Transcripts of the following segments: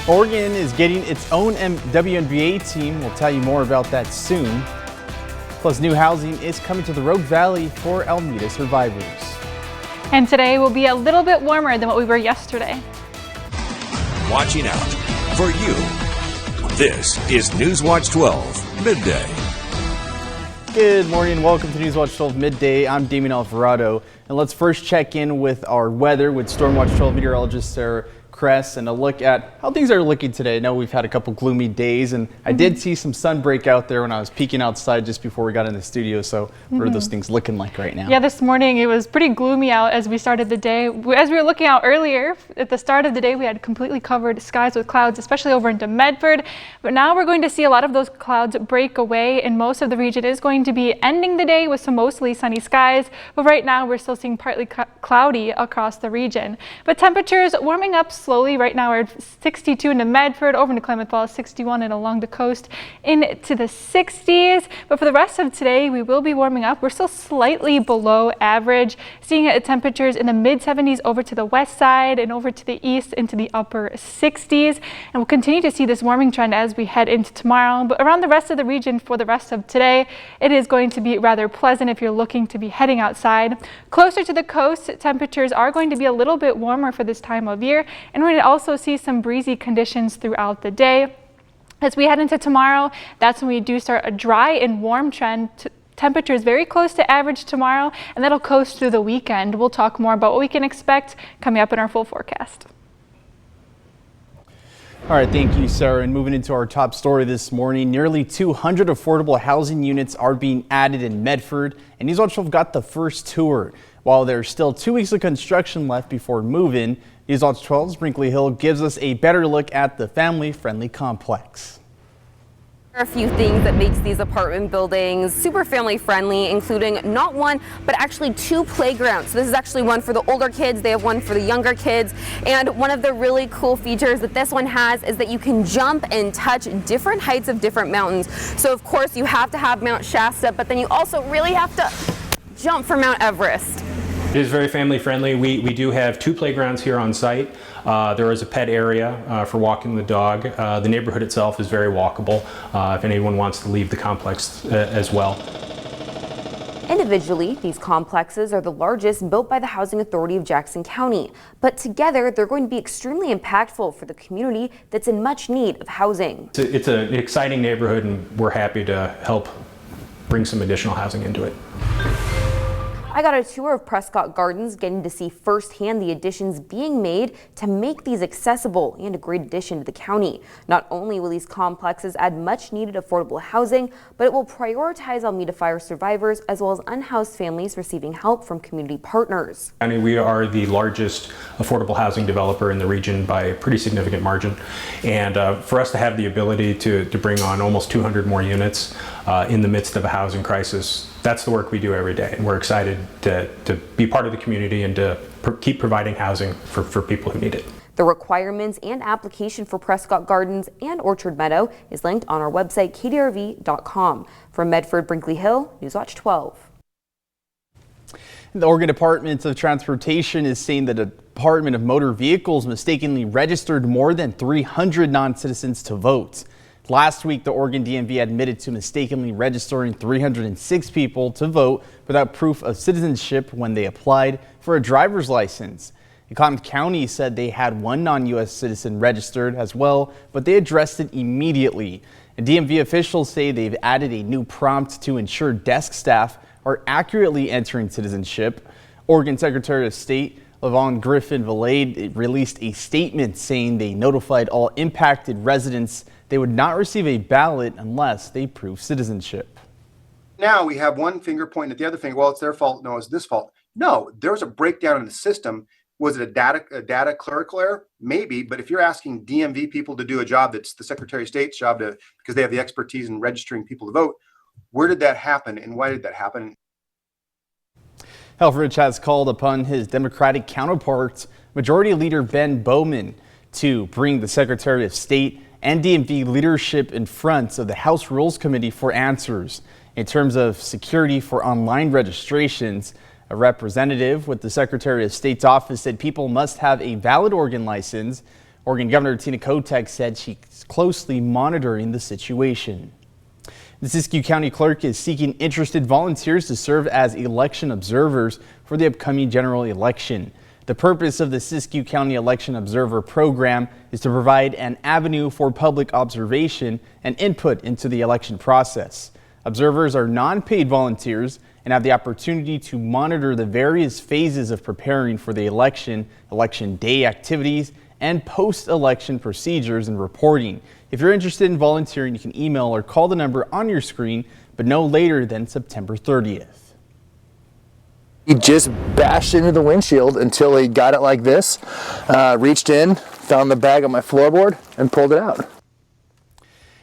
Oregon is getting its own WNBA team. We'll tell you more about that soon. Plus, new housing is coming to the Rogue Valley for Alameda survivors. And today will be a little bit warmer than what we were yesterday. Watching out for you. This is NewsWatch 12 Midday. Good morning. Welcome to NewsWatch 12 Midday. I'm Damien Alvarado. And let's first check in with our weather with Stormwatch 12 meteorologist Sarah Kress and a look at how things are looking today. I know we've had a couple gloomy days, and I did see some sun break out there when I was peeking outside just before we got in the studio. So what are those things looking like right now? Yeah, this morning it was pretty gloomy out as we started the day. As we were looking out earlier, at the start of the day, we had completely covered skies with clouds, especially over into Medford. But now we're going to see a lot of those clouds break away, and most of the region is going to be ending the day with some mostly sunny skies. But right now we're still seeing partly cloudy across the region. But temperatures warming up slowly. Right now we're at 62 into Medford, over into Klamath Falls 61, and along the coast into the 60s. But for the rest of today, we will be warming up. We're still slightly below average, seeing temperatures in the mid 70s over to the west side and over to the east into the upper 60s. And we'll continue to see this warming trend as we head into tomorrow. But around the rest of the region for the rest of today, it is going to be rather pleasant if you're looking to be heading outside. Closer to the coast, temperatures are going to be a little bit warmer for this time of year, and we're going to also see some breezy conditions throughout the day. As we head into tomorrow, that's when we do start a dry and warm trend. Temperatures very close to average tomorrow, and that'll coast through the weekend. We'll talk more about what we can expect coming up in our full forecast. All right, thank you, Sarah. And moving into our top story this morning, nearly 200 affordable housing units are being added in Medford, and NewsWatch 12 got the first tour. While there's still 2 weeks of construction left before move-in, NewsWatch 12's Brinkley Hill gives us a better look at the family-friendly complex. There are a few things that makes these apartment buildings super family friendly, including not one, but actually two playgrounds. So this is actually one for the older kids. They have one for the younger kids. And one of the really cool features that this one has is that you can jump and touch different heights of different mountains. So of course you have to have Mount Shasta, but then you also really have to jump for Mount Everest. It is very family friendly. We do have two playgrounds here on site. There is a pet area for walking the dog. The neighborhood itself is very walkable if anyone wants to leave the complex as well. Individually, these complexes are the largest built by the Housing Authority of Jackson County, but together they're going to be extremely impactful for the community that's in much need of housing. It's an exciting neighborhood, and we're happy to help bring some additional housing into it. I got a tour of Prescott Gardens, getting to see firsthand the additions being made to make these accessible and a great addition to the county. Not only will these complexes add much needed affordable housing, but it will prioritize Alameda fire survivors as well as unhoused families receiving help from community partners. We are the largest affordable housing developer in the region by a pretty significant margin. And for us to have the ability to bring on almost 200 more units in the midst of a housing crisis, that's the work we do every day. And we're excited to be part of the community and to keep providing housing for people who need it. The requirements and application for Prescott Gardens and Orchard Meadow is linked on our website, kdrv.com. From Medford, Brinkley Hill, NewsWatch 12. The Oregon Department of Transportation is saying the Department of Motor Vehicles mistakenly registered more than 300 non-citizens to vote. Last week, the Oregon DMV admitted to mistakenly registering 306 people to vote without proof of citizenship when they applied for a driver's license. Klamath County said they had one non-U.S. citizen registered as well, but they addressed it immediately. And DMV officials say they've added a new prompt to ensure desk staff are accurately entering citizenship. Oregon Secretary of State LaVon Griffin-Valade released a statement saying they notified all impacted residents they would not receive a ballot unless they prove citizenship. Now we have one finger pointing at the other finger. Well, it's their fault. No, it's this fault. No, there was a breakdown in the system. Was it a data clerical error? Maybe, but if you're asking DMV people to do a job that's the Secretary of State's job because they have the expertise in registering people to vote, where did that happen and why did that happen? Helfrich has called upon his Democratic counterparts, Majority Leader Ben Bowman, to bring the Secretary of State and DMV leadership in front of the House Rules Committee for answers. In terms of security for online registrations, a representative with the Secretary of State's office said people must have a valid Oregon license Oregon Governor Tina Kotek said she's closely monitoring the situation. The Siskiyou County Clerk is seeking interested volunteers to serve as election observers for the upcoming general election. The purpose of the Siskiyou County Election Observer Program is to provide an avenue for public observation and input into the election process. Observers are non-paid volunteers and have the opportunity to monitor the various phases of preparing for the election, election day activities, and post-election procedures and reporting. If you're interested in volunteering, you can email or call the number on your screen, but no later than September 30th. He just bashed into the windshield until he got it like this, reached in, found the bag on my floorboard, and pulled it out.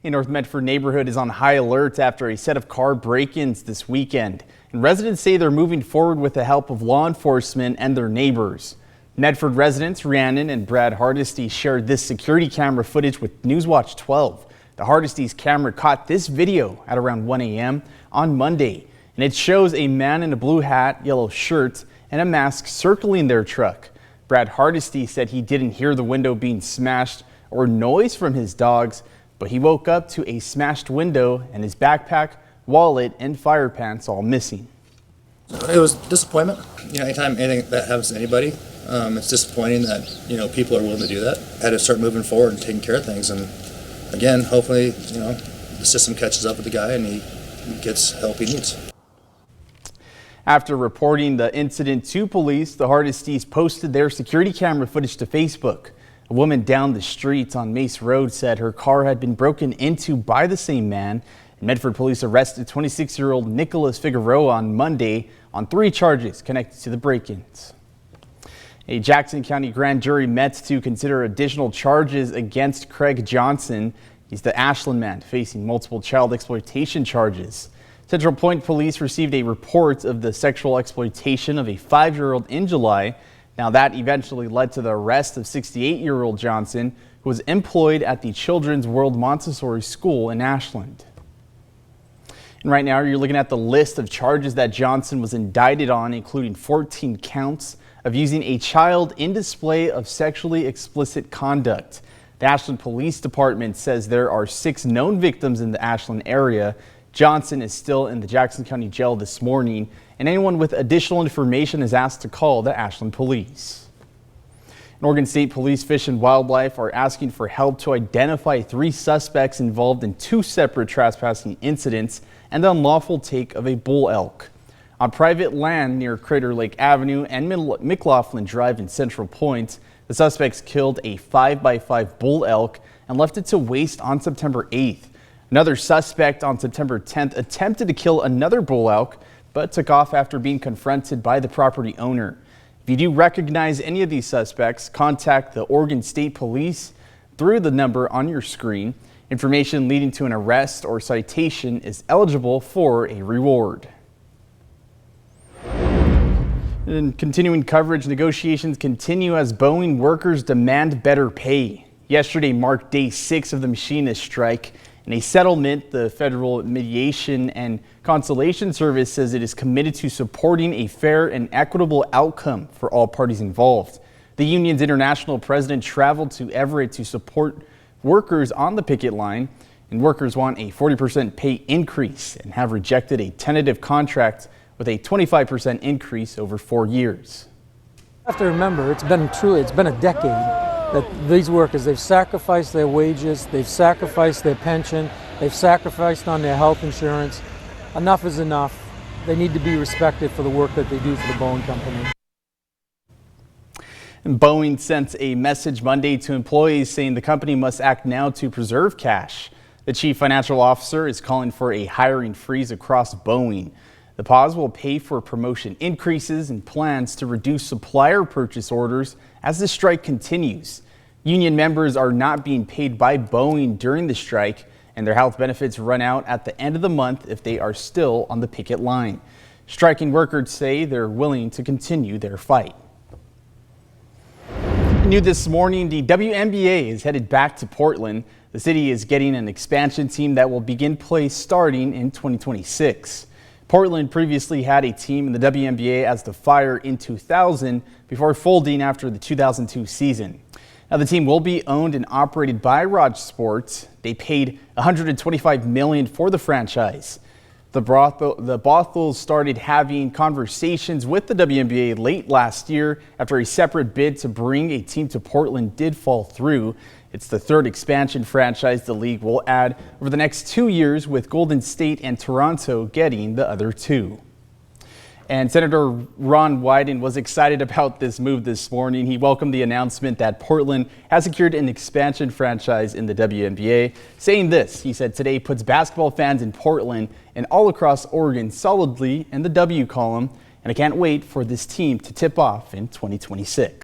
A North Medford neighborhood is on high alert after a set of car break-ins this weekend. And residents say they're moving forward with the help of law enforcement and their neighbors. Medford residents Rhiannon and Brad Hardesty shared this security camera footage with NewsWatch 12. The Hardesty's camera caught this video at around 1 a.m. on Monday. And it shows a man in a blue hat, yellow shirt, and a mask circling their truck. Brad Hardesty said he didn't hear the window being smashed or noise from his dogs, but he woke up to a smashed window and his backpack, wallet, and fire pants all missing. It was disappointment. Anytime anything that happens to anybody, it's disappointing that, people are willing to do that. I had to start moving forward and taking care of things. And again, hopefully, the system catches up with the guy and he gets help he needs. After reporting the incident to police, the Hardestys posted their security camera footage to Facebook. A woman down the street on Mace Road said her car had been broken into by the same man. And Medford police arrested 26-year-old Nicholas Figueroa on Monday on 3 charges connected to the break-ins. A Jackson County grand jury met to consider additional charges against Craig Johnson. He's the Ashland man facing multiple child exploitation charges. Central Point police received a report of the sexual exploitation of a 5-year-old in July. Now that eventually led to the arrest of 68-year-old Johnson, who was employed at the Children's World Montessori School in Ashland. And right now you're looking at the list of charges that Johnson was indicted on, including 14 counts of using a child in display of sexually explicit conduct. The Ashland Police Department says there are 6 known victims in the Ashland area. Johnson is still in the Jackson County Jail this morning, and anyone with additional information is asked to call the Ashland Police. And Oregon State Police, Fish and Wildlife are asking for help to identify 3 suspects involved in 2 separate trespassing incidents and the unlawful take of a bull elk. On private land near Crater Lake Avenue and McLaughlin Drive in Central Point, the suspects killed a 5x5 bull elk and left it to waste on September 8th. Another suspect on September 10th attempted to kill another bull elk, but took off after being confronted by the property owner. If you do recognize any of these suspects, contact the Oregon State Police through the number on your screen. Information leading to an arrest or citation is eligible for a reward. In continuing coverage, negotiations continue as Boeing workers demand better pay. Yesterday marked day 6 of the machinist strike. In a settlement, the Federal Mediation and Conciliation Service says it is committed to supporting a fair and equitable outcome for all parties involved. The union's international president traveled to Everett to support workers on the picket line, and workers want a 40% pay increase and have rejected a tentative contract with a 25% increase over 4 years. You have to remember, it's been a decade that these workers, they've sacrificed their wages, they've sacrificed their pension, they've sacrificed on their health insurance. Enough is enough. They need to be respected for the work that they do for the Boeing company. And Boeing sent a message Monday to employees saying the company must act now to preserve cash. The chief financial officer is calling for a hiring freeze across Boeing. The pause will pay for promotion increases and plans to reduce supplier purchase orders as the strike continues. Union members are not being paid by Boeing during the strike, and their health benefits run out at the end of the month if they are still on the picket line. Striking workers say they're willing to continue their fight. New this morning, the WNBA is headed back to Portland. The city is getting an expansion team that will begin play starting in 2026. Portland previously had a team in the WNBA as the Fire in 2000 before folding after the 2002 season. Now, the team will be owned and operated by Raj Sports. They paid $125 million for the franchise. The Bothels started having conversations with the WNBA late last year after a separate bid to bring a team to Portland did fall through. It's the third expansion franchise the league will add over the next 2 years, with Golden State and Toronto getting the other two. And Senator Ron Wyden was excited about this move this morning. He welcomed the announcement that Portland has secured an expansion franchise in the WNBA, saying this. He said today puts basketball fans in Portland and all across Oregon solidly in the W column, and I can't wait for this team to tip off in 2026.